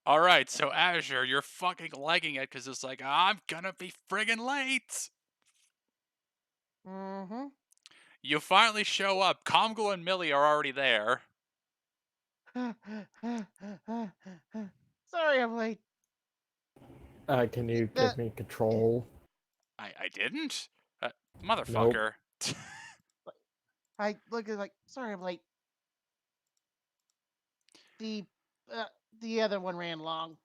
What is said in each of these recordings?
Alright, so Azure, you're fucking liking it because it's like, I'm gonna be friggin' late! Mm-hmm. You finally show up. Comgal and Millie are already there. Sorry, I'm late. Can you The give me control? I didn't? Nope. Motherfucker. I look at like sorry, I'm late. The uh, the other one ran long.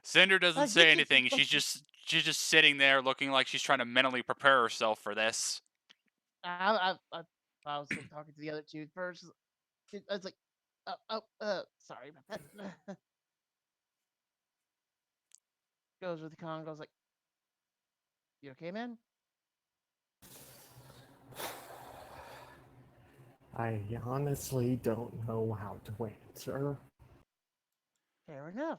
Cinder doesn't You say keep anything. She's just sitting there looking like she's trying to mentally prepare herself for this. I was like talking to the other two first. I was like, sorry about that. Goes with the con. Goes like, you okay, man? I honestly don't know how to answer. Fair enough.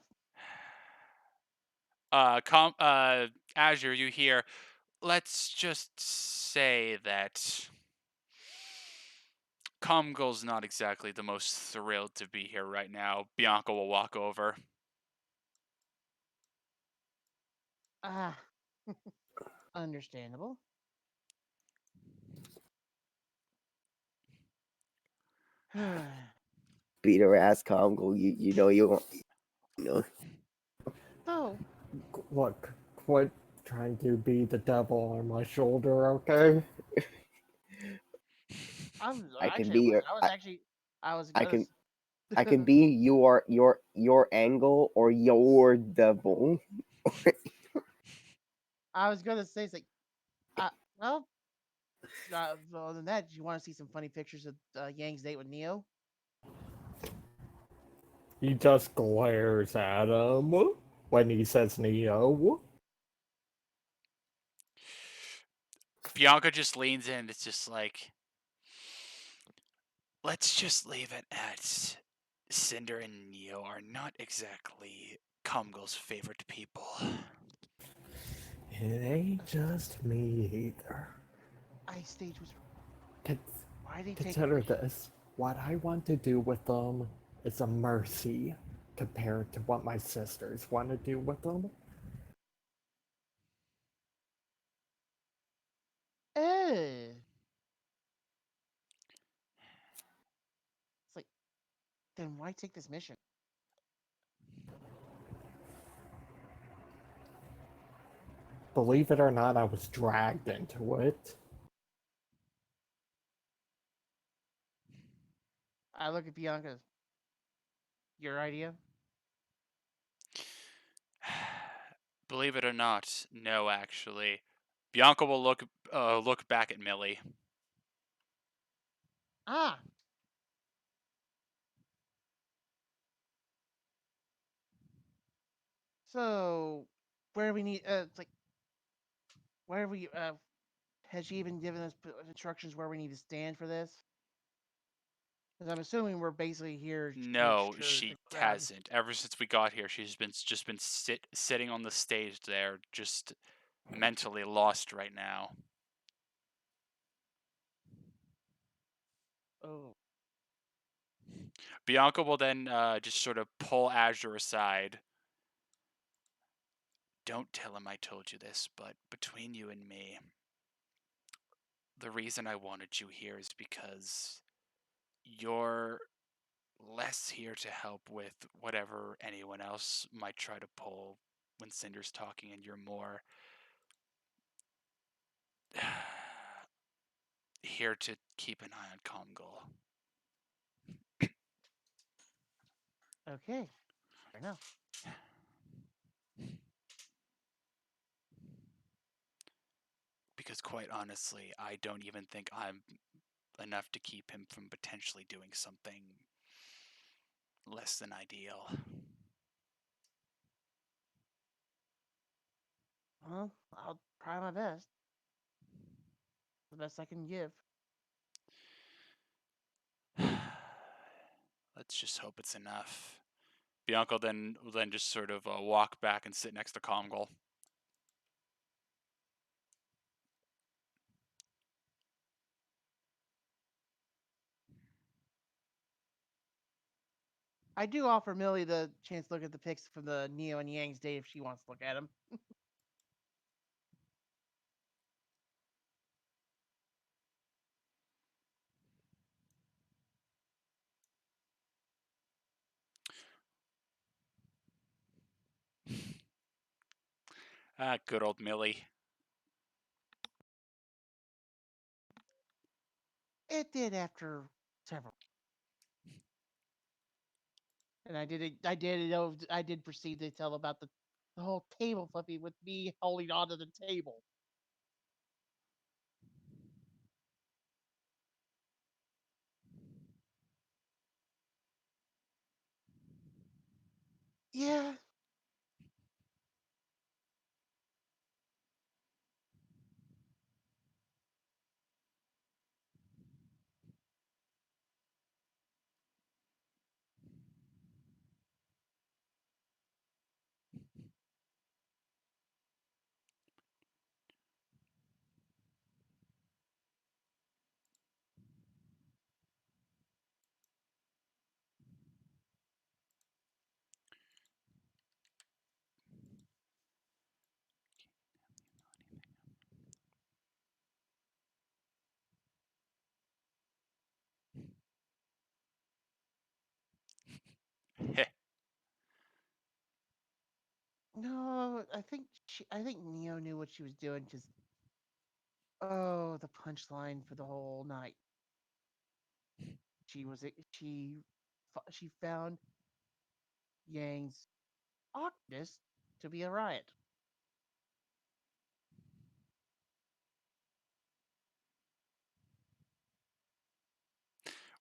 Azure, you hear, let's just say that Comgal's not exactly the most thrilled to be here right now. Bianca will walk over. Ah, understandable. Beat her ass, Congo. You know you want you know. So Look, quit trying to be the devil on my shoulder, okay? I'm I can actually I be was your I was actually I was I gonna. can I can be your angle or your devil. I was gonna say it's like, uh, well, other than that, do you want to see some funny pictures of Yang's date with Neo? He just glares at him when he says Neo. Bianca just leans in. It's just like, let's just leave it at Cinder and Neo are not exactly Comgal's favorite people. It ain't just me either. Ice stage was. Con- Why did he take the Consider mission? this. What I want to do with them is a mercy compared to what my sisters want to do with them. Eh. It's like, then why take this mission? Believe it or not, I was dragged into it. I look at Bianca. Your idea? Believe it or not, no, actually. Bianca will look back at Millie. Ah, so where we need? It's like where we? Has she even given us instructions where we need to stand for this? Because I'm assuming we're basically here to make No, sure the she crowd. hasn't. Ever since we got here, she's been sitting on the stage there, just mentally lost right now. Oh, Bianca will then just sort of pull Azure aside. Don't tell him I told you this, but between you and me, the reason I wanted you here is because you're less here to help with whatever anyone else might try to pull when Cinder's talking, and you're more here to keep an eye on Comgal. okay, fair enough. Because quite honestly, I don't even think I'm enough to keep him from potentially doing something less than ideal. Well, I'll try my best. The best I can give. Let's just hope it's enough. Bianca then will then just sort of walk back and sit next to Comgal. I do offer Millie the chance to look at the pics from the Neo and Yang's date if she wants to look at them. Ah, good old Millie. It did after several. And I did proceed to tell about the whole table flipping with me holding onto the table. Yeah. No, I think Neo knew what she was doing because the punchline for the whole night. She found Yang's awkwardness to be a riot.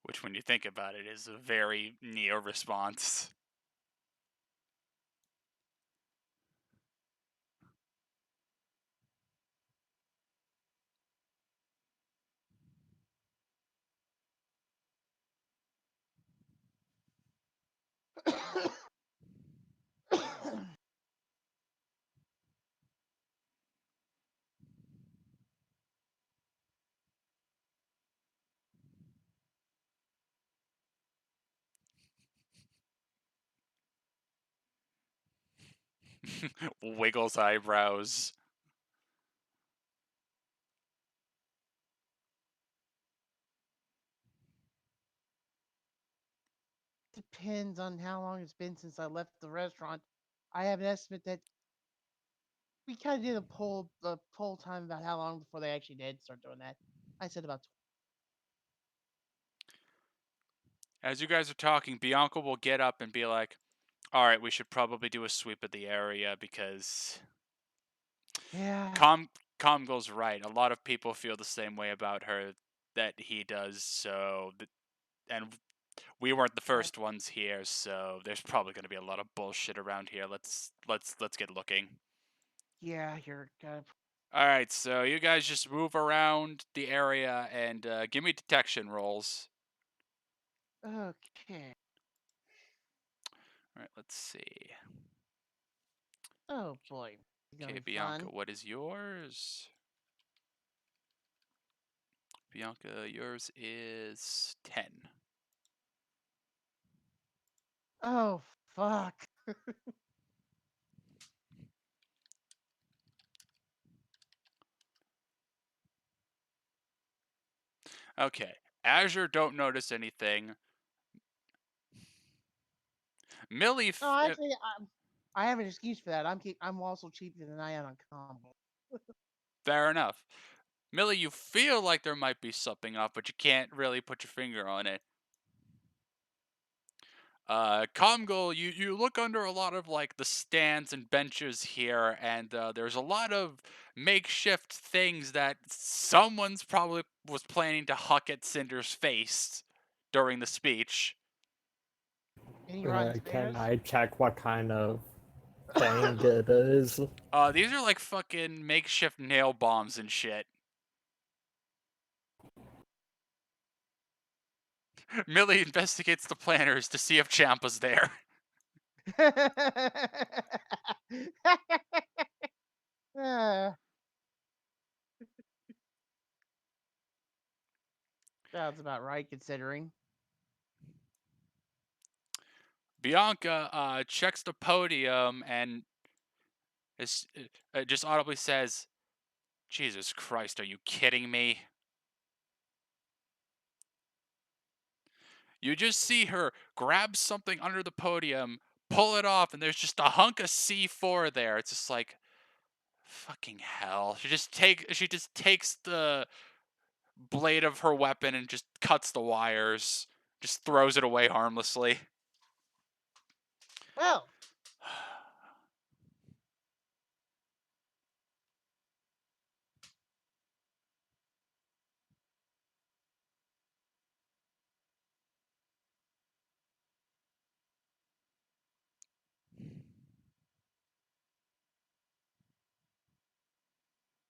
Which, when you think about it, is a very Neo response. Wiggles eyebrows. Depends on how long it's been since I left the restaurant. I have an estimate that we kind of did the poll time about how long before they actually did start doing that. I said about As you guys are talking, Bianca will get up and be like, "Alright, we should probably do a sweep of the area because yeah, Comgo's right. A lot of people feel the same way about her that he does, and we weren't the uh, first ones here, so there's probably going to be a lot of bullshit around here. Let's get looking." yeah, you're gonna. All right, so you guys just move around the area and give me detection rolls. Okay. All right, let's see. Oh boy, it's gonna Okay, be Bianca, fun. what is yours? Bianca, yours is 10. Oh fuck. Okay, Azure don't notice anything. Millie, No, actually, I have an excuse for that. I'm also cheaper than I am on combo. fair enough. Millie, you feel like there might be something up, but you can't really put your finger on it. Comgol, you look under a lot of like the stands and benches here, and there's a lot of makeshift things that someone's probably was planning to huck at Cinder's face during the speech. Any rotten Can tomatoes? I check what kind of thing it is? These are like fucking makeshift nail bombs and shit. Millie investigates the planners to see if Champa's there. Ah, sounds about right considering. Bianca checks the podium and just audibly says, "Jesus Christ, are you kidding me?" You just see her grab something under the podium, pull it off, and there's just a hunk of C4 there. It's just like, fucking hell. She just takes the blade of her weapon and just cuts the wires, just throws it away harmlessly. Well,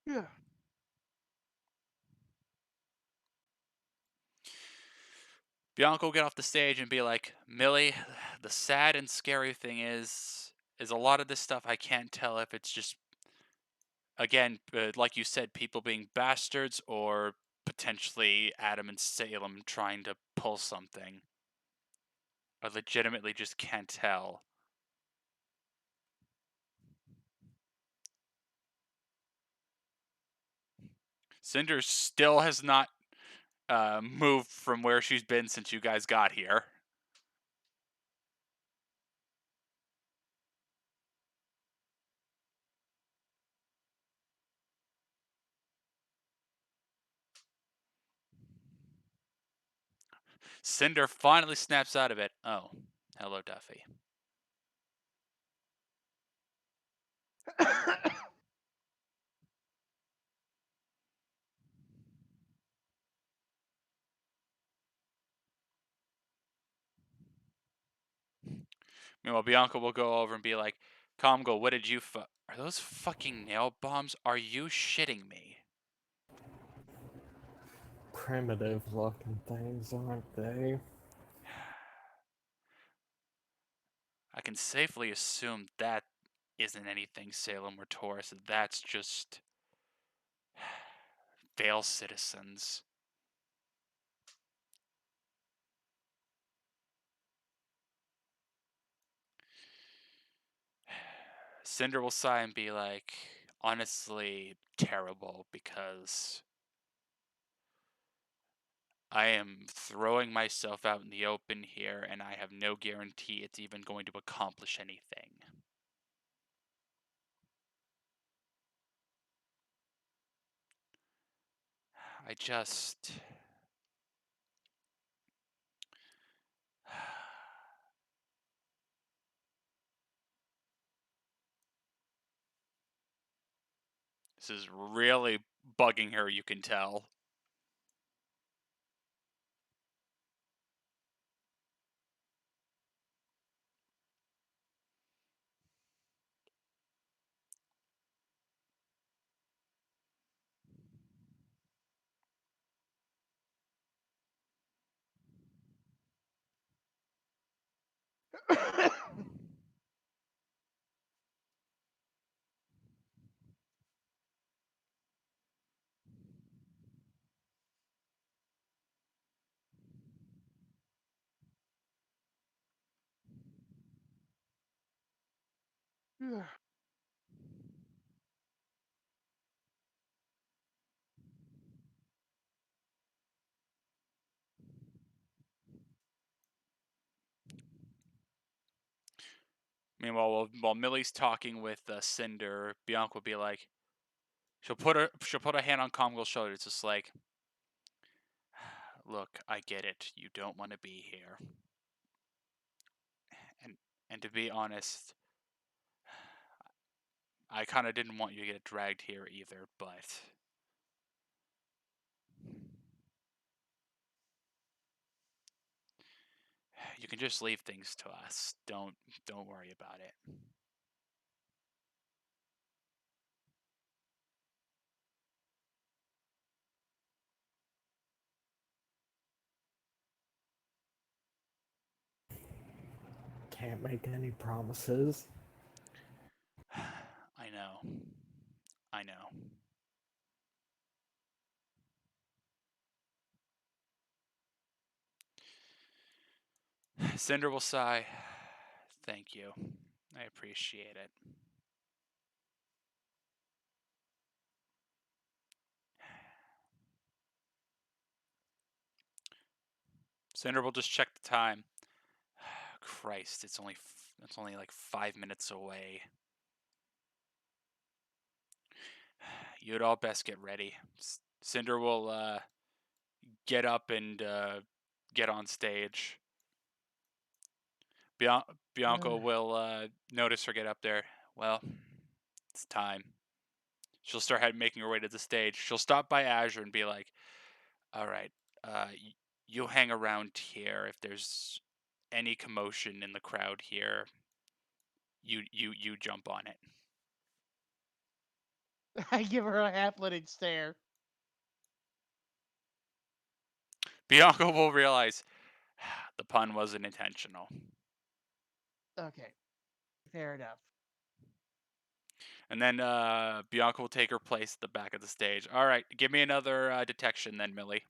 yeah. Bianca will get off the stage and be like, "Millie, the sad and scary thing is a lot of this stuff I can't tell if it's just, again, like you said, people being bastards or potentially Adam and Salem trying to pull something. I legitimately just can't tell." Cinder still has not moved from where she's been since you guys got here. Cinder finally snaps out of it. "Oh, hello, Duffy." Meanwhile, Bianca will go over and be like, "Comgo, what did you are those fucking nail bombs? Are you shitting me?" Primitive looking things, aren't they? I can safely assume that isn't anything Salem or Taurus. That's just fail citizens. Cinder will sigh and be like, "Honestly, terrible, because I am throwing myself out in the open here, and I have no guarantee it's even going to accomplish anything." I just... This is really bugging her, you can tell. Yeah. Meanwhile, while Millie's talking with Cinder, Bianca will be like, she'll put a hand on Comgo's shoulder. It's just like, "Look, I get it. You don't want to be here, and to be honest, I kind of didn't want you to get dragged here either, but you can just leave things to us. Don't worry about it." Can't make any promises. I know. I know. Cinder will sigh. Thank you. I appreciate it. Cinder will just check the time. Christ, it's only like 5 minutes away. You'd all best get ready. Cinder will get up and get on stage. Bianca will notice her get up there. Well, it's time. She'll start making her way to the stage. She'll stop by Azure and be like, "All right, you'll hang around here. If there's any commotion in the crowd here, you jump on it." I give her a half-lidded stare. Bianca will realize the pun wasn't intentional. Okay, fair enough. And then Bianca will take her place at the back of the stage. All right, give me another detection then, Millie.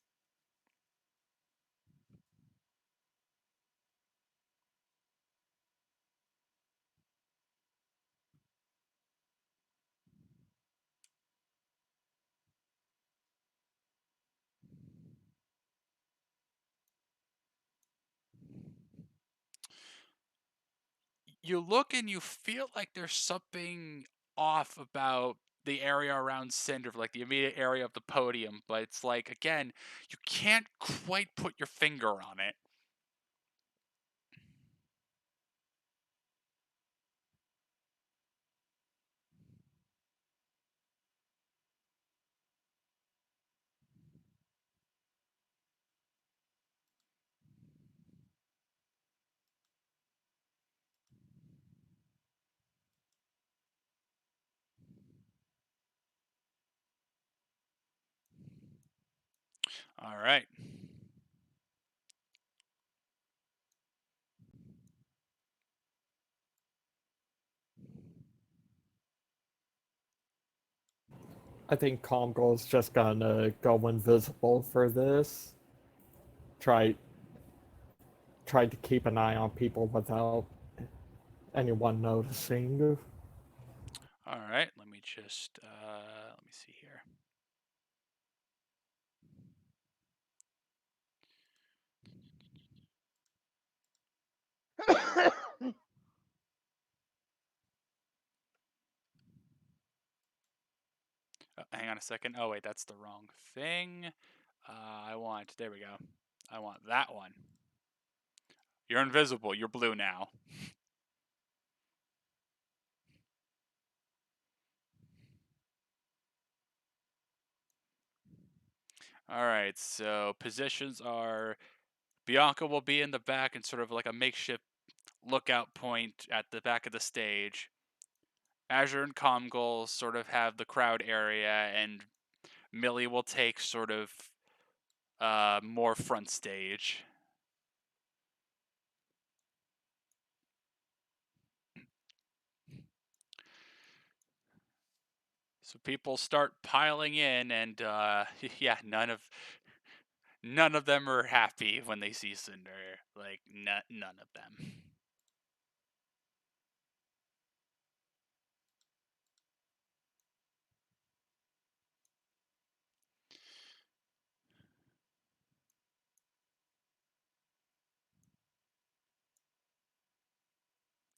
You look and you feel like there's something off about the area around Cinder, like the immediate area of the podium, but it's like, again, you can't quite put your finger on it. All right. I think Congo's just gonna go invisible for this. Try to keep an eye on people without anyone noticing. All right. Let me just let me see here. Hang on a second. Oh wait, that's the wrong thing. There we go. I want that one. You're invisible. You're blue now. All right. So positions are Bianca will be in the back and sort of like a makeshift lookout point at the back of the stage. Azure and Comgol sort of have the crowd area, and Millie will take sort of more front stage. So people start piling in, and yeah, none of them are happy when they see Cinder. Like none of them.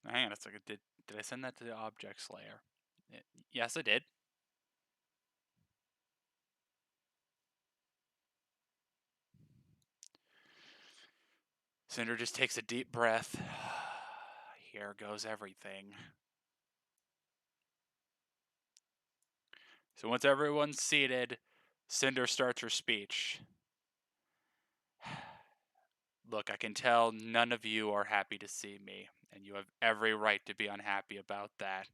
Hang on a second. Did I send that to the Object Slayer? Yes, I did. Cinder just takes a deep breath. Here goes everything. So once everyone's seated, Cinder starts her speech. Look, I can tell none of you are happy to see me, and you have every right to be unhappy about that.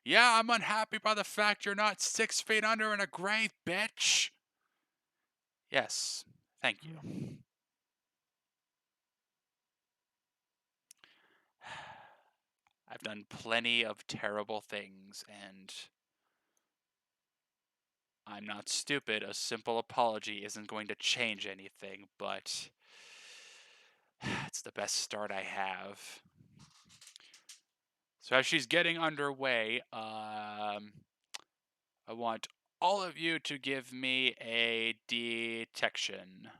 Yeah, I'm unhappy by the fact you're not 6 feet under in a grave, bitch. Yes, thank you. I've done plenty of terrible things, and I'm not stupid. A simple apology isn't going to change anything, but It's the best start I have. So as she's getting underway, I want all of you to give me a detection.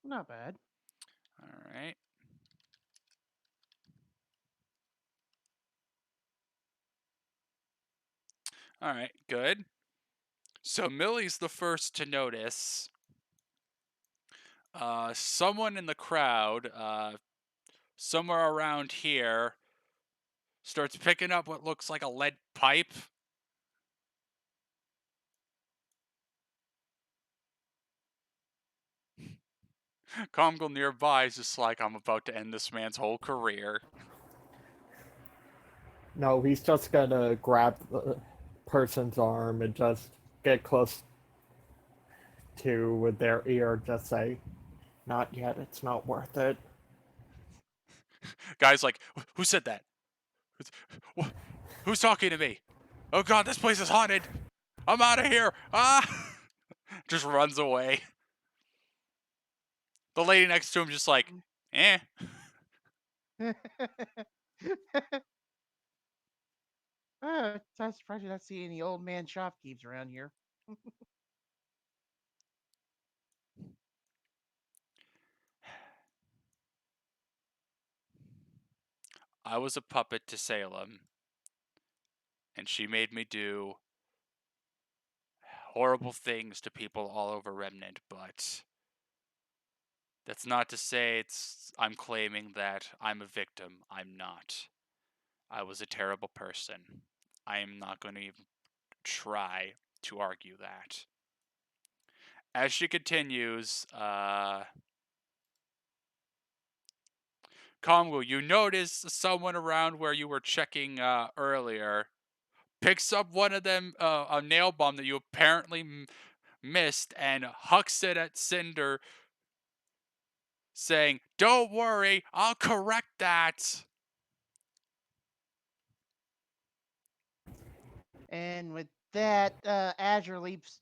Not bad. All right. All right, good. So Millie's the first to notice someone in the crowd, somewhere around here, starts picking up what looks like a lead pipe. Comgal nearby is just like, I'm about to end this man's whole career. No, he's just gonna grab the person's arm and just get close to their ear, just say, "Not yet. It's not worth it." Guy's like, who said that? Who's talking to me? Oh god, this place is haunted! I'm out of here! Ah! Just runs away. The lady next to him just like, eh. I'm surprised you're not seeing any old man shopkeepers around here. I was a puppet to Salem, and she made me do horrible things to people all over Remnant, but that's not to say I'm claiming that I'm a victim. I'm not. I was a terrible person. I am not going to even try to argue that. As she continues, Comgo, you notice someone around where you were checking earlier picks up one of them, a nail bomb that you apparently missed, and hucks it at Cinder, saying, "Don't worry, I'll correct that." And with that, Azure leaps,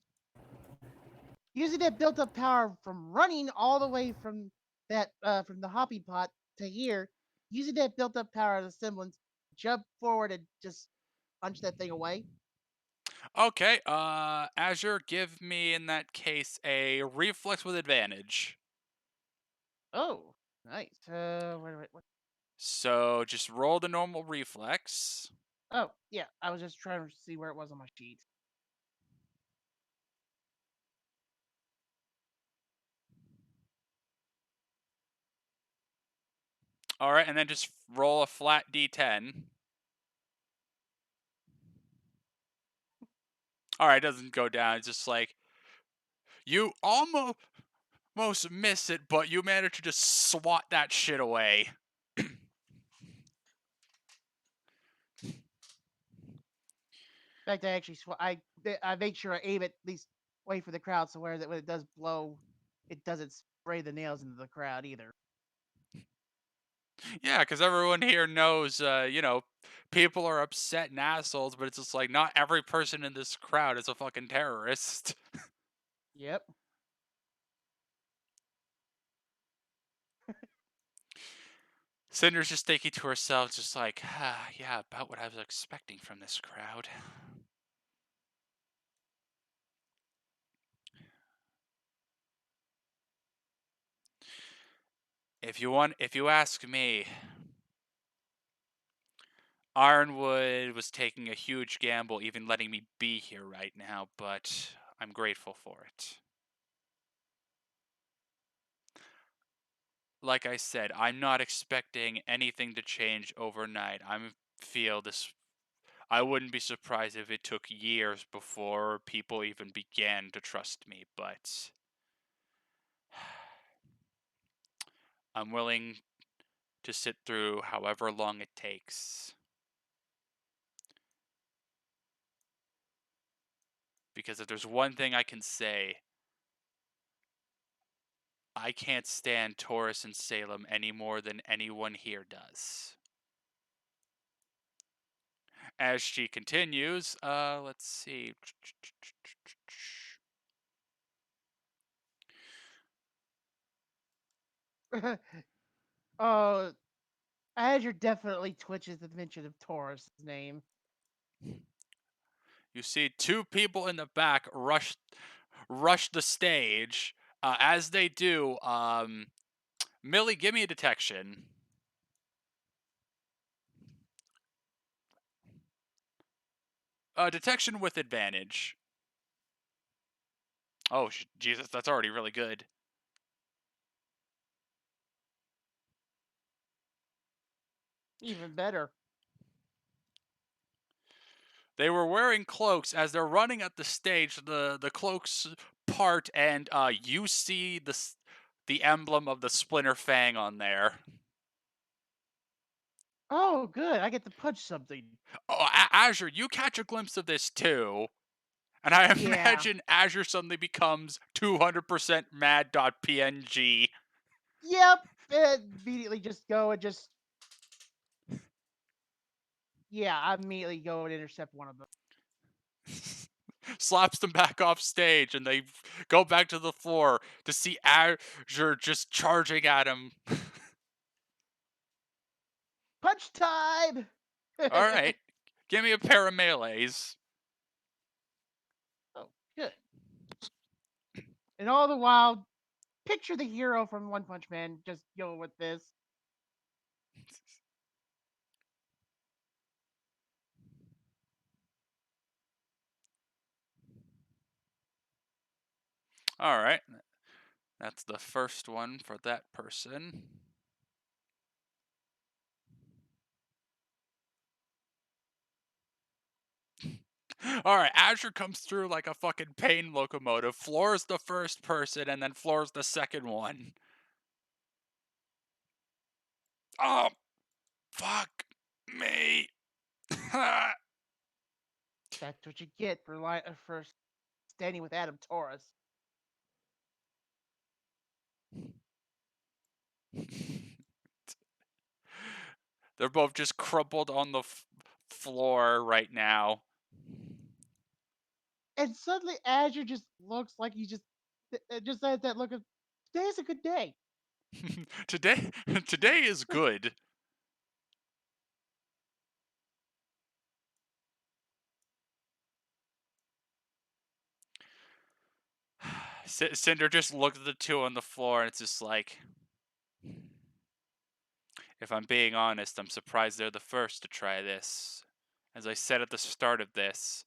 using that built-up power from running all the way from that from the hoppy pot to here, using that built-up power of the semblance, jump forward and just punch that thing away. Okay, Azure, give me in that case a reflex with advantage. Oh, nice. What? So just roll the normal reflex. Oh, yeah. I was just trying to see where it was on my sheet. All right, and then just roll a flat d10. All right, it doesn't go down. It's just like you almost miss it, but you manage to just swat that shit away. In fact, I actually I make sure I aim at least way for the crowd, so where that when it does blow, it doesn't spray the nails into the crowd either. Yeah, because everyone here knows, people are upset and assholes, but it's just like not every person in this crowd is a fucking terrorist. Yep. Cinder's just thinking to herself, just like, yeah, about what I was expecting from this crowd. If you ask me, Ironwood was taking a huge gamble even letting me be here right now, but I'm grateful for it. Like I said, I'm not expecting anything to change overnight. I wouldn't be surprised if it took years before people even began to trust me, but I'm willing to sit through however long it takes. Because if there's one thing I can say, I can't stand Taurus and Salem any more than anyone here does. As she continues, let's see. Oh, Azure definitely twitches at the mention of Taurus' name. You see two people in the back rush the stage. As they do, Millie, give me a detection. Detection with advantage. Oh, Jesus, that's already really good. Even better. They were wearing cloaks. As they're running at the stage, the cloaks part, and you see the emblem of the Splinter Fang on there. Oh, good. I get to punch something. Oh, Azure, you catch a glimpse of this too. And I Yeah. imagine Azure suddenly becomes 200% mad.png. Yep. Immediately just go and just. Yeah, I immediately go and intercept one of them. Slaps them back off stage, and they go back to the floor to see Azure just charging at him. Punch time! Alright, give me a pair of melees. Oh, good. And all the while, picture the hero from One Punch Man just go with this. Alright, that's the first one for that person. Alright, Azure comes through like a fucking pain locomotive, floors the first person, and then floors the second one. Oh, fuck me. That's what you get for standing with Adam Taurus. They're both just crumpled on the floor right now. And suddenly Azure just looks like he just has that look of today's a good day. Today is good. Cinder just looks at the two on the floor, and it's just like, if I'm being honest, I'm surprised they're the first to try this. As I said at the start of this,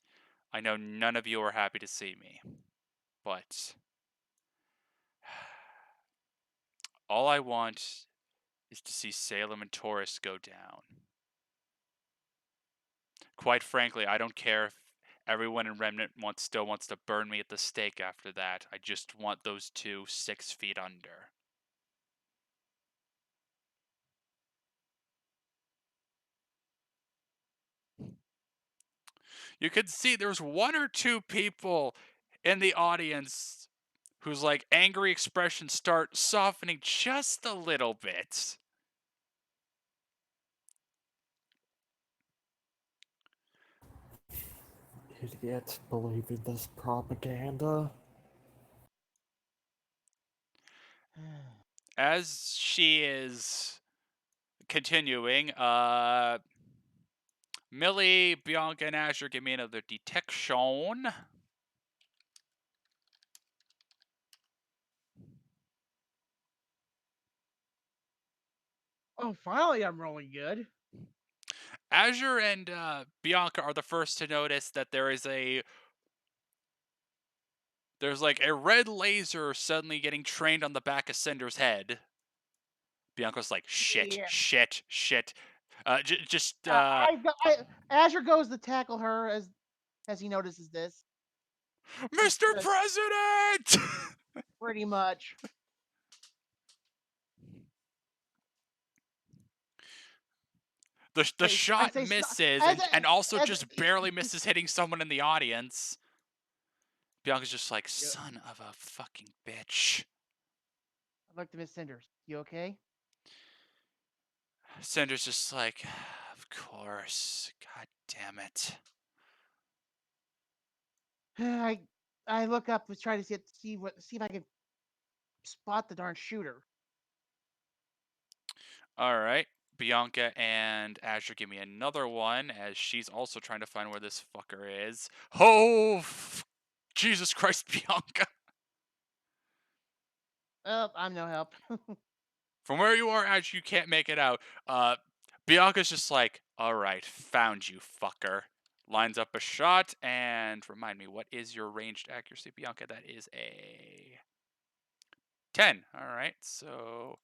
I know none of you are happy to see me, but all I want is to see Salem and Taurus go down. Quite frankly, I don't care if everyone in Remnant still wants to burn me at the stake after that. I just want those two 6 feet under. You could see there's one or two people in the audience whose like angry expressions start softening just a little bit. Idiots believing this propaganda. As she is continuing, Millie, Bianca, and Azure, give me another detection. Oh, finally I'm rolling good. Azure and Bianca are the first to notice that there's like a red laser suddenly getting trained on the back of Cinder's head. Bianca's like, shit, Yeah. shit, shit. Just Azure goes to tackle her as he notices this. Mr. President! Pretty much. The shot say misses and also just barely misses hitting someone in the audience. Bianca's just like, son of a fucking bitch. I looked at Miss Cinders. You okay? Cinder's just like, of course. God damn it. I look up to try to see if I can spot the darn shooter. All right. Bianca and Azure give me another one as she's also trying to find where this fucker is. Oh, Jesus Christ, Bianca. Oh, I'm no help. From where you are, Azure, you can't make it out. Bianca's just like, all right, found you, fucker. Lines up a shot and remind me, what is your ranged accuracy, Bianca? That is a 10. All right, so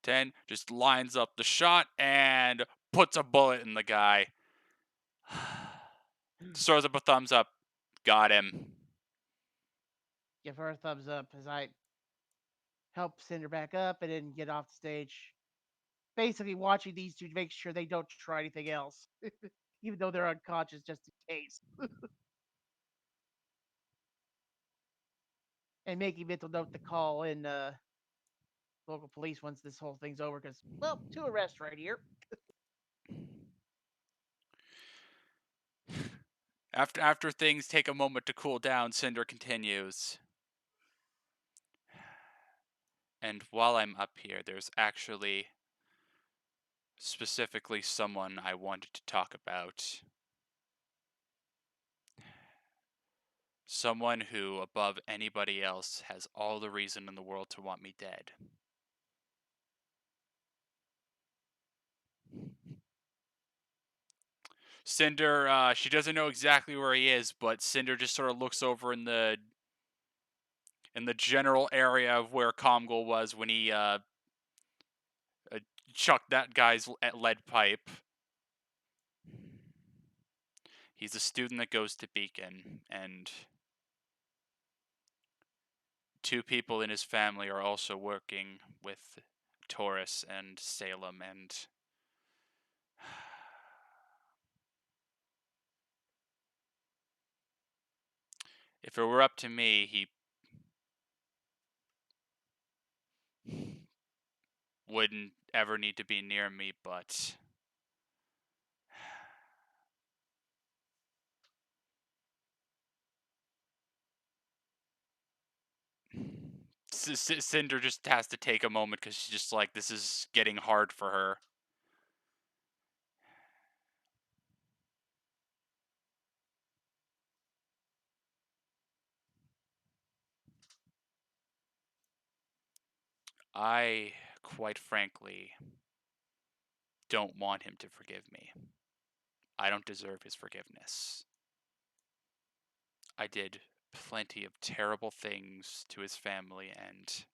10 just lines up the shot and puts a bullet in the guy. Throws up a thumbs up. Got him. Give her a thumbs up as I help send her back up and then get off the stage. Basically, watching these two to make sure they don't try anything else, even though they're unconscious, just in case. And making mental note to call in local police once this whole thing's over, because, well, 2 arrests right here. After things take a moment to cool down, Cinder continues. And while I'm up here, there's actually specifically someone I wanted to talk about. Someone who, above anybody else, has all the reason in the world to want me dead. Cinder, she doesn't know exactly where he is, but Cinder just sort of looks over in the general area of where Comgol was when he chucked that guy's lead pipe. He's a student that goes to Beacon, and 2 people in his family are also working with Taurus and Salem, and if it were up to me, he wouldn't ever need to be near me, but Cinder just has to take a moment because she's just like, this is getting hard for her. I, quite frankly, don't want him to forgive me. I don't deserve his forgiveness. I did plenty of terrible things to his family, and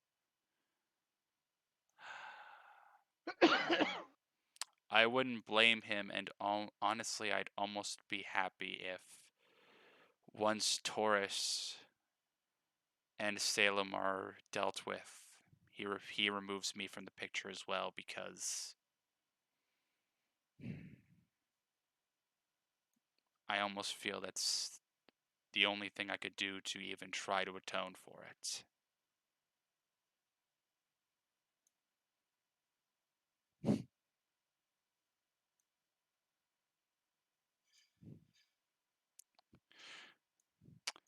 I wouldn't blame him, and honestly, I'd almost be happy if once Taurus and Salem are dealt with, he removes me from the picture as well, because I almost feel that's the only thing I could do to even try to atone for it.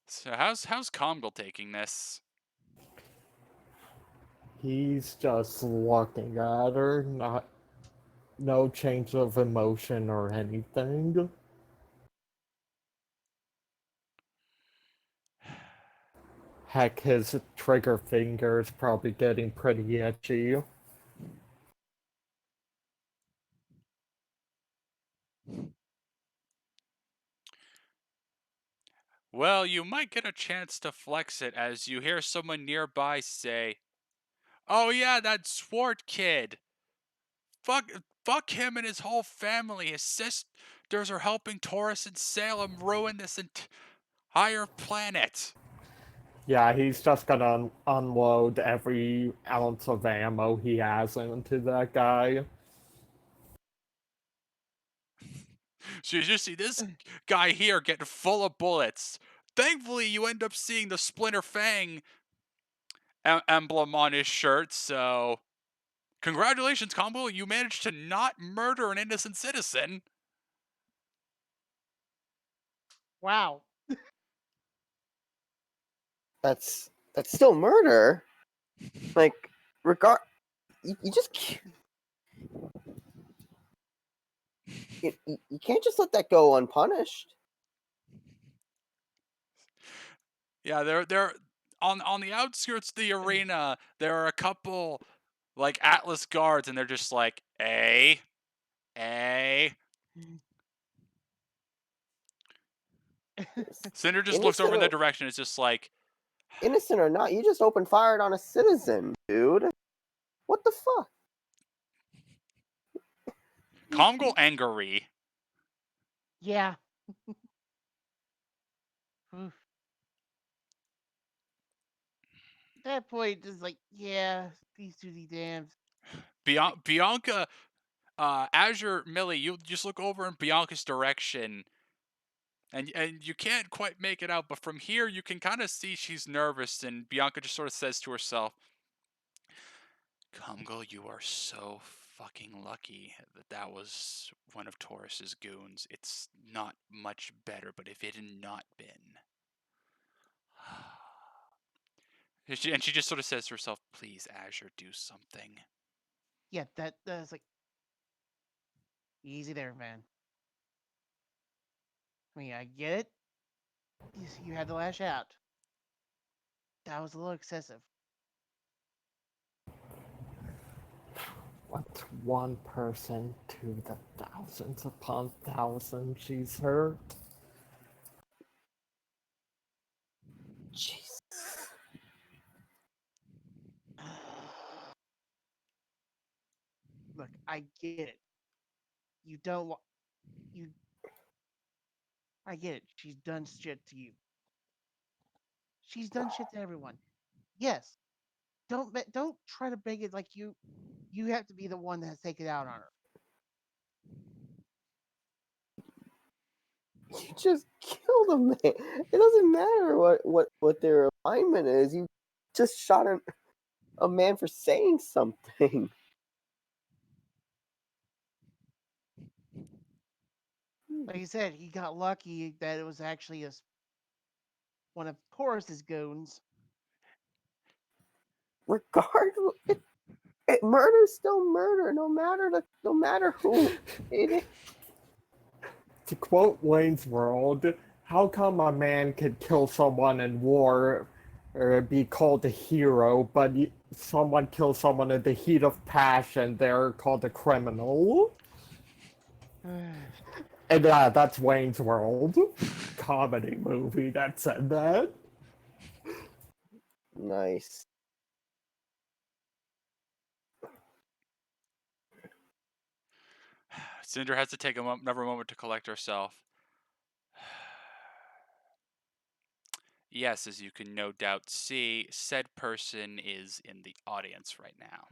So how's Comgal taking this? He's just looking at her, not no change of emotion or anything. Heck, his trigger finger is probably getting pretty itchy. Well, you might get a chance to flex it as you hear someone nearby say, "Oh yeah, that Swart kid. Fuck him and his whole family. His sisters are helping Taurus and Salem ruin this entire planet." Yeah, he's just gonna unload every ounce of ammo he has into that guy. So you just see this guy here getting full of bullets. Thankfully, you end up seeing the Splinter Fang emblem on his shirt, so congratulations, Combo. You managed to not murder an innocent citizen. Wow. That's still murder. Like, you just you can't just let that go unpunished. Yeah, they're on the outskirts of the arena. There are a couple like Atlas guards, and they're just like, "Hey, hey." Cinder just looks over in their direction. It's just like, innocent or not, you just opened fire on a citizen, dude. What the fuck? Comgal angry. Yeah. Oof. At that point, just like, yeah, these two be damned. Bianca, Azure, Millie, you just look over in Bianca's direction, and you can't quite make it out, but from here you can kind of see she's nervous, and Bianca just sort of says to herself, "Comgal, you are so fucking lucky that was one of Taurus's goons. It's not much better, but if it had not been." And she just sort of says to herself, "Please, Azure, do something." Yeah, that's like, easy there, man. I mean, I get it. You had to lash out. That was a little excessive. What's one person to the thousands upon thousands she's hurt? Jeez. Look, I get it. You don't want you. I get it. She's done shit to you. She's done shit to everyone. Yes. Don't try to make it like you have to be the one that has taken it out on her. You just killed a man. It doesn't matter what their alignment is. You just shot a man for saying something. Like you said, he got lucky that it was actually one of Taurus's goons. Regardless, murder's still murder, no matter who it is. To quote Wayne's World, how come a man could kill someone in war or be called a hero, but someone kills someone in the heat of passion, they're called a criminal? And that's Wayne's World. Comedy movie that said that. Nice. Cinder has to take another moment to collect herself. Yes, as you can no doubt see, said person is in the audience right now.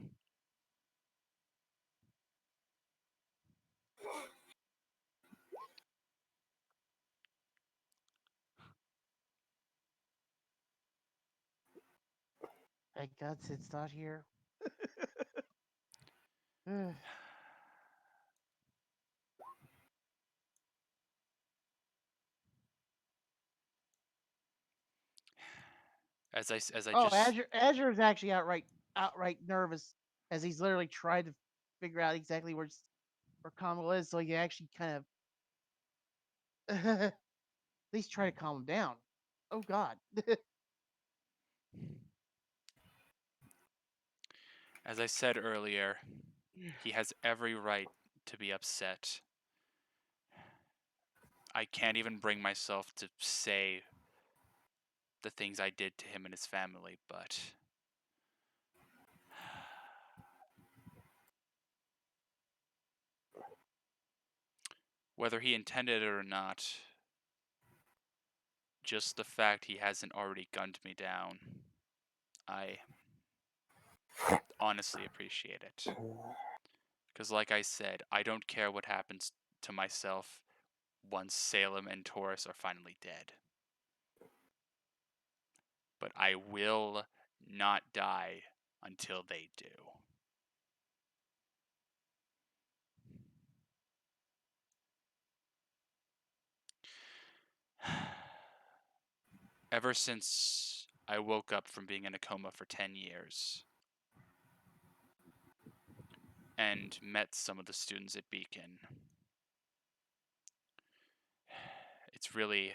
Thank God Sid's not here. As I Oh, just Azure is actually outright nervous as he's literally tried to figure out exactly where Kamal is, so he actually kind of at least try to calm him down. Oh God. as I said earlier, he has every right to be upset. I can't even bring myself to say the things I did to him and his family, but whether he intended it or not, just the fact he hasn't already gunned me down, I honestly appreciate it. Because, like I said, I don't care what happens to myself once Salem and Taurus are finally dead. But I will not die until they do. Ever since I woke up from being in a coma for 10 years and met some of the students at Beacon. It's really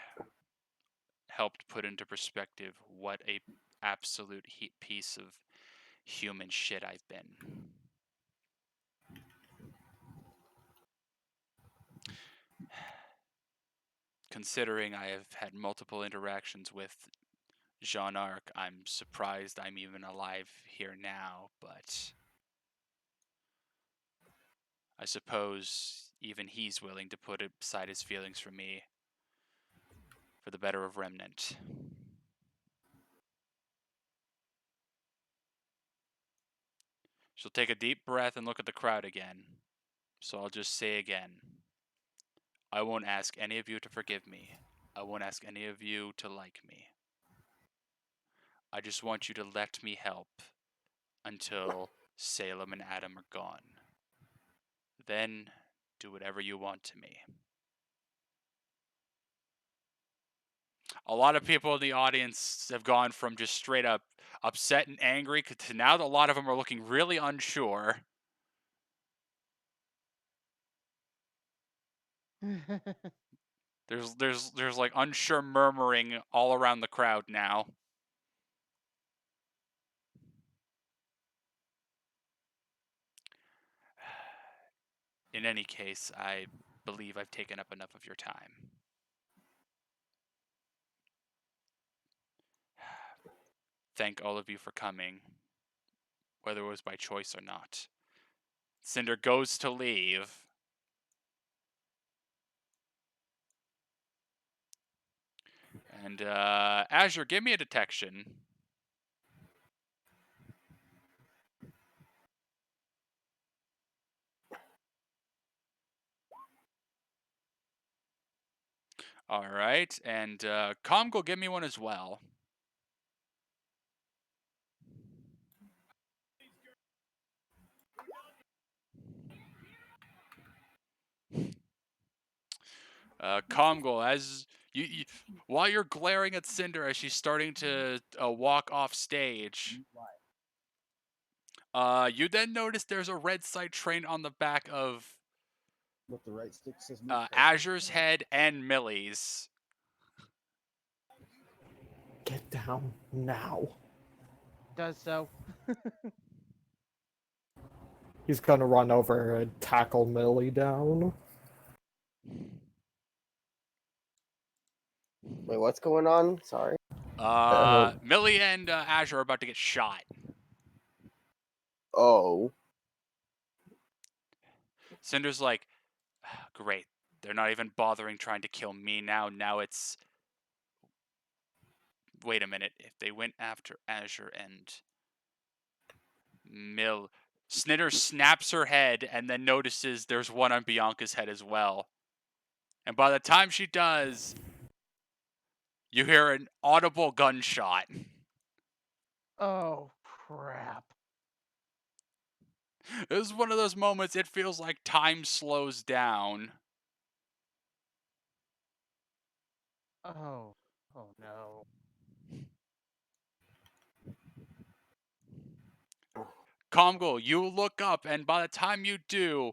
helped put into perspective what a absolute piece of human shit I've been. Considering I have had multiple interactions with Jean Arc, I'm surprised I'm even alive here now, but I suppose even he's willing to put aside his feelings for me for the better of Remnant. She'll take a deep breath and look at the crowd again. So I'll just say again, I won't ask any of you to forgive me. I won't ask any of you to like me. I just want you to let me help until Salem and Adam are gone. Then do whatever you want to me. A lot of people in the audience have gone from just straight up upset and angry to now a lot of them are looking really unsure. There's like unsure murmuring all around the crowd now. In any case, I believe I've taken up enough of your time. Thank all of you for coming, whether it was by choice or not. Cinder goes to leave. And Azure, give me a detection. All right, and Comgo, give me one as well. Comgo, as you while you're glaring at Cinder as she's starting to walk off stage, you then notice there's a red sight train on the back of With the right stick says Azure's head and Millie's. Get down now. Does so. He's gonna run over and tackle Millie down. Wait, what's going on? Sorry. Millie and Azure are about to get shot. Oh. Cinder's like, great. They're not even bothering trying to kill me now. Now it's... Wait a minute. If they went after Azure and Snitter snaps her head and then notices there's one on Bianca's head as well. And by the time she does, you hear an audible gunshot. Oh, crap. This is one of those moments it feels like time slows down. Oh. Oh, no. Comgo, you look up, and by the time you do...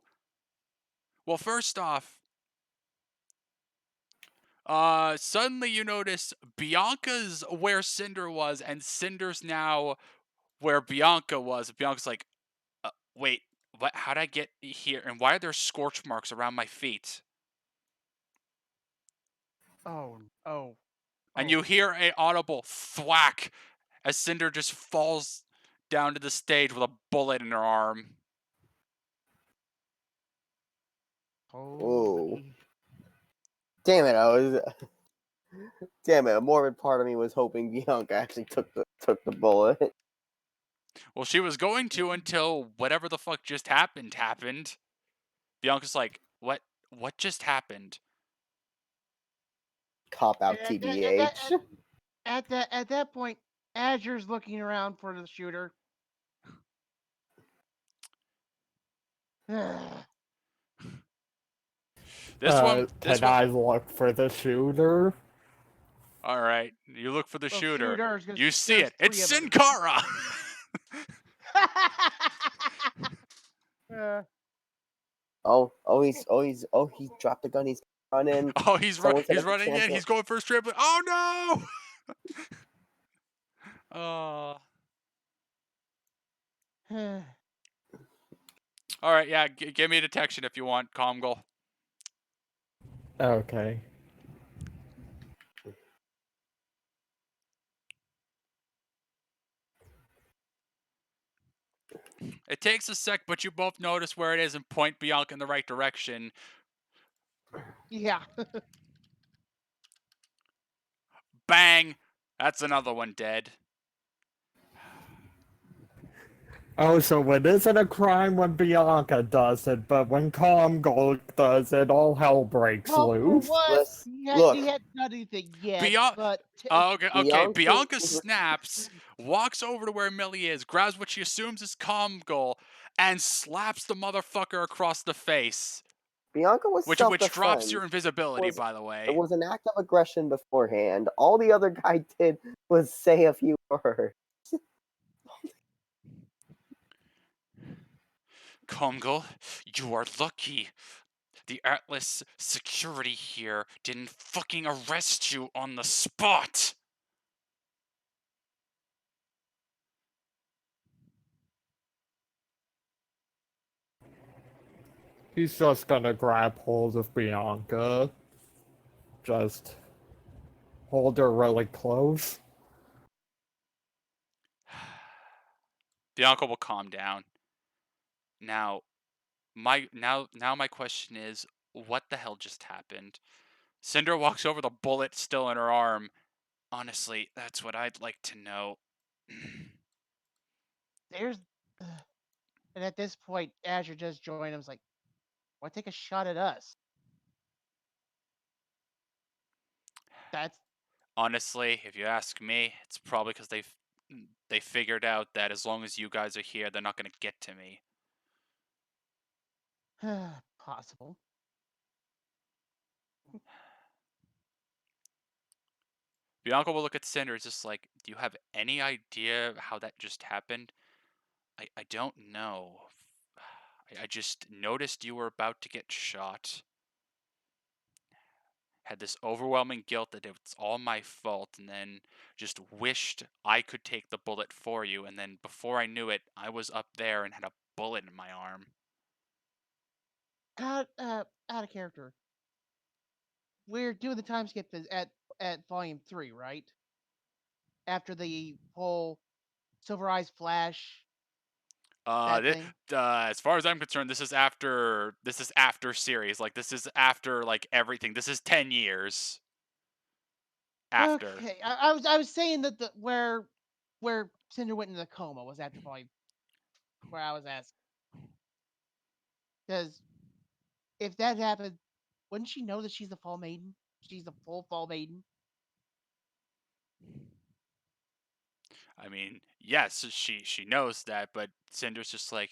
Well, first off, suddenly you notice Bianca's where Cinder was, and Cinder's now where Bianca was. Bianca's like, wait, what? How'd I get here? And why are there scorch marks around my feet? Oh. Oh. And Oh. you hear a audible thwack as Cinder just falls down to the stage with a bullet in her arm. Holy. Damn it! I was. Damn it! A morbid part of me was hoping Bianca actually took the bullet. Well, she was going to until whatever the fuck just happened. Bianca's like, what? What just happened? Cop out, At that- TBH. At that point, Azure's looking around for the shooter. This one, Can I look for the shooter? All right, you look for the Well, shooter. shooters, 'cause You see there's it. It's 3 of 'em. Sin Cara. He dropped the gun. He's running. Oh, he's Someone set he's up a running in. trampoline. He's going for a strip. Oh no! Oh. All right, yeah. Give me detection if you want, Comgol. Okay. It takes a sec, but you both notice where it is and point Bianca in the right direction. Yeah. Bang! That's another one dead. Oh, so it isn't a crime when Bianca does it, but when Comgol does it, all hell breaks Well, for loose. one, Let's he look. hadn't done anything yet, Bianca. but Okay. Bianca is- snaps, walks over to where Millie is, grabs what she assumes is Comgol, and slaps the motherfucker across the face. Bianca was Which drops self-defense. your invisibility, Was- by the way. It was an act of aggression beforehand. All the other guy did was say a few words. Comgol, you are lucky. The Atlas security here didn't fucking arrest you on the spot. He's just gonna grab hold of Bianca. Just hold her really close. Bianca will calm down. Now, my question is, what the hell just happened? Cinder walks over, the bullet still in her arm. Honestly, that's what I'd like to know. there's. And at this point, Azure just joined him. Was like, "Why take a shot at us?" That's Honestly, if you ask me, it's probably because they figured out that as long as you guys are here, they're not going to get to me. possible. Bianca will look at Cinder, just like, do you have any idea how that just happened? I don't know. I just noticed you were about to get shot. Had this overwhelming guilt that it's all my fault, and then just wished I could take the bullet for you, and then before I knew it, I was up there and had a bullet in my arm. Out of character. We're doing the time skip at volume 3, right? After the whole Silver Eyes Flash that thing. As far as I'm concerned, this is after series. Like this is after like everything. This is 10 years after. Okay, I was saying that the where Cinder went into the coma was after volume. Where I was asking, because if that happened, wouldn't she know that she's the Fall Maiden? She's the full Fall Maiden. I mean, yes, she knows that, but Cinder's just like,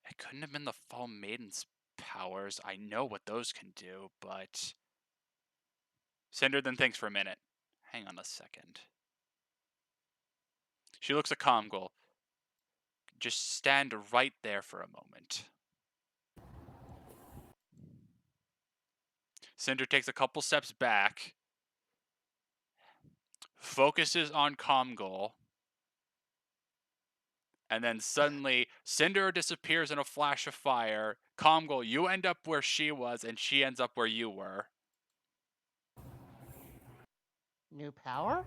it couldn't have been the Fall Maiden's powers. I know what those can do, but Cinder then thinks for a minute. Hang on a second. She looks at Comgol. Just stand right there for a moment. Cinder takes a couple steps back, focuses on Comgol, and then suddenly Cinder disappears in a flash of fire. Comgol, you end up where she was, and she ends up where you were. New power?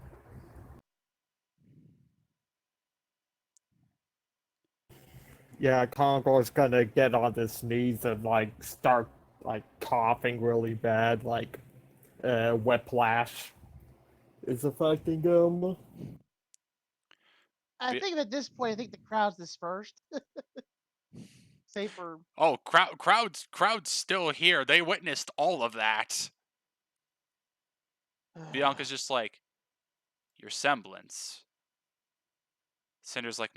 Yeah, Comgol's gonna get on his knees and like start like coughing really bad, like whiplash is affecting him. I think at this point, I think the crowd's dispersed. Save for Oh, crowd's still here. They witnessed all of that. Bianca's just like, your semblance. Cinder's like,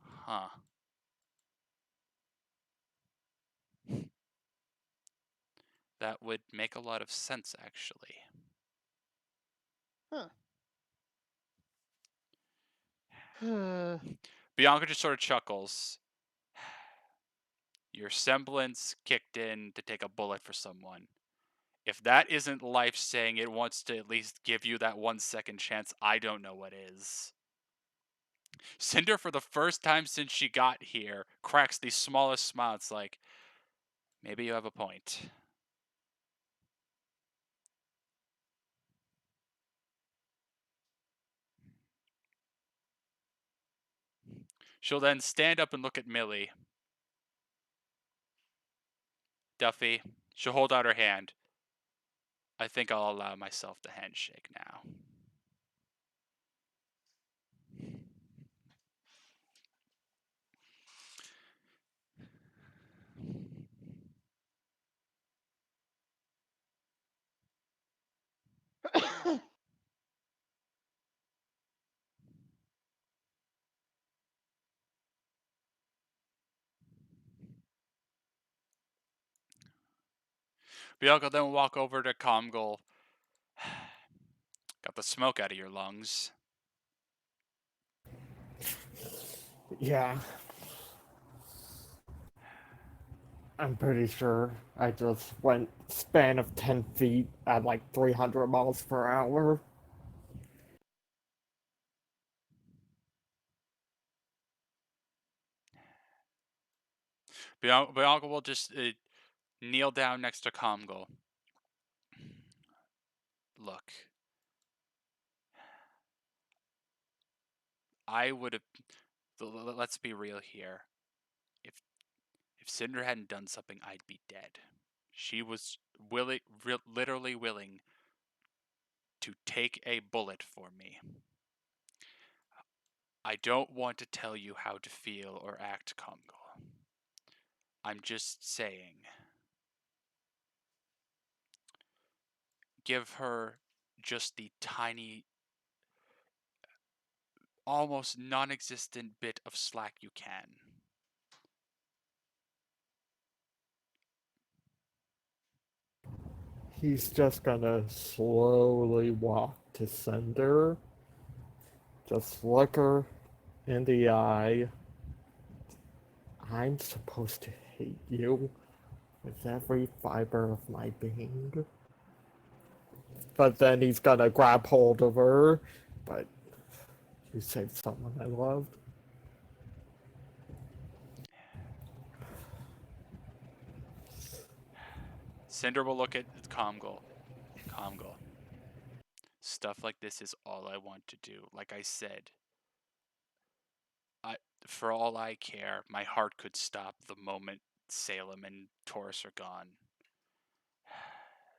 huh. That would make a lot of sense, actually. Huh. Bianca just sort of chuckles. Your semblance kicked in to take a bullet for someone. If that isn't life saying it wants to at least give you that 1 second chance, I don't know what is. Cinder, for the first time since she got here, cracks the smallest smile. It's like, maybe you have a point. She'll then stand up and look at Millie. Duffy, she'll hold out her hand. I think I'll allow myself the handshake now. Bianca then walk over to Comgol. Got the smoke out of your lungs. Yeah. I'm pretty sure I just went span of 10 feet at like 300 miles per hour. Bianca will just kneel down next to Comgol. Look, I would have. Let's be real here. If Cinder hadn't done something, I'd be dead. She was literally willing to take a bullet for me. I don't want to tell you how to feel or act, Comgol. I'm just saying. Give her just the tiny, almost non-existent bit of slack you can. He's just gonna slowly walk to Cinder. Just look her in the eye. I'm supposed to hate you with every fiber of my being. But then he's gonna grab hold of her. But you saved someone I loved. Cinder will look at Comgol. Comgol. Stuff like this is all I want to do. Like I said, for all I care, my heart could stop the moment Salem and Taurus are gone.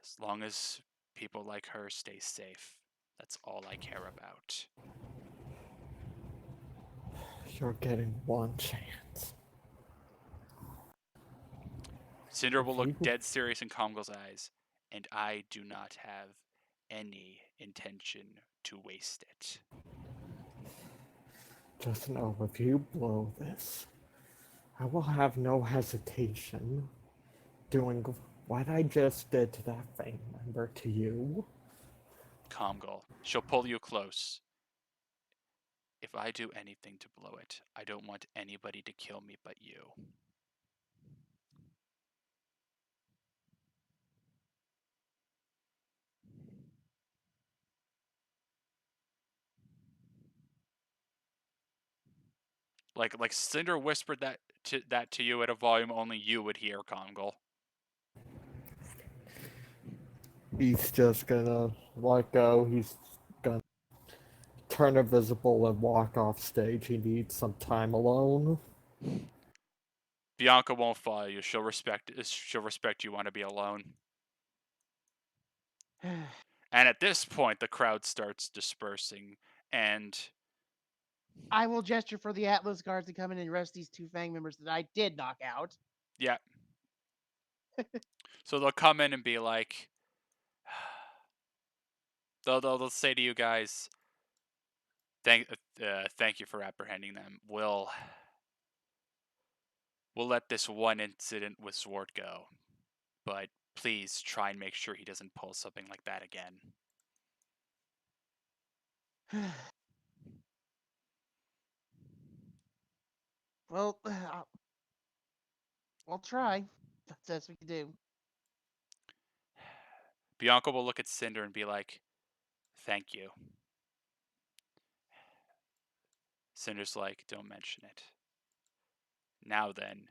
As long as people like her stay safe, that's all I care about. You're getting one chance. Cinder will look You dead serious in Comgol's eyes, and I do not have any intention to waste it. just know if you blow this, I will have no hesitation doing what I just did to that family member to you. Comgol, she'll pull you close. If I do anything to blow it, I don't want anybody to kill me but you. Like Cinder whispered that to you at a volume only you would hear, Comgol. He's just gonna let go. He's gonna turn invisible and walk off stage. He needs some time alone. Bianca won't follow you. She'll respect you want to be alone. And at this point, the crowd starts dispersing, and I will gesture for the Atlas guards to come in and arrest these two Fang members that I did knock out. yeah. So they'll come in and be like, they'll say to you guys, thank you for apprehending them. We'll let this one incident with Sword go, but please try and make sure he doesn't pull something like that again. Well, I'll try. That's the best we can do. Bianca will look at Cinder and be like, "Thank you." Cinder's like, "Don't mention it." Now then,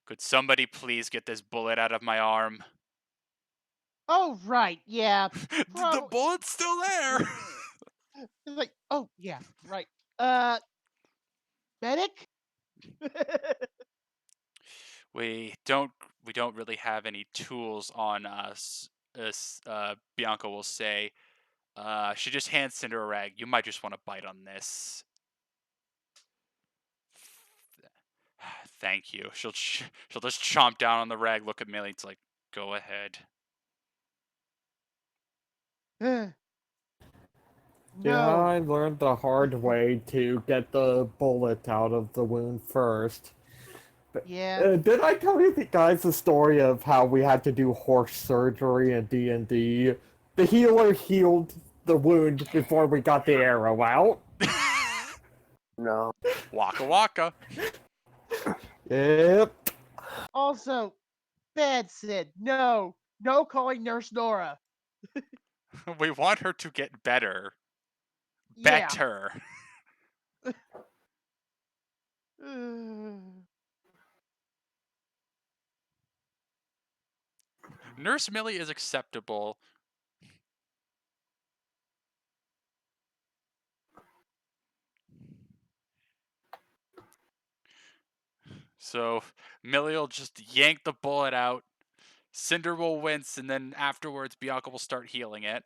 could somebody please get this bullet out of my arm? Oh, right, yeah. The Probably. bullet's still there. It's like, oh, yeah, right. Medic? we don't really have any tools on us. Bianca will say. She just hands Cinder a rag. You might just want to bite on this. Thank you. She'll just chomp down on the rag. Look at Millie. It's like, go ahead. Yeah, No. I learned the hard way to get the bullet out of the wound first. Yeah. Did I tell you guys the story of how we had to do horse surgery in D&D? The healer healed the wound before we got the arrow out. No. Waka waka. Yep. Also, bad Sid. No. No calling Nurse Nora. We want her to get better. Yeah. Better. Nurse Millie is acceptable. So Millie will just yank the bullet out. Cinder will wince, and then afterwards Bianca will start healing it.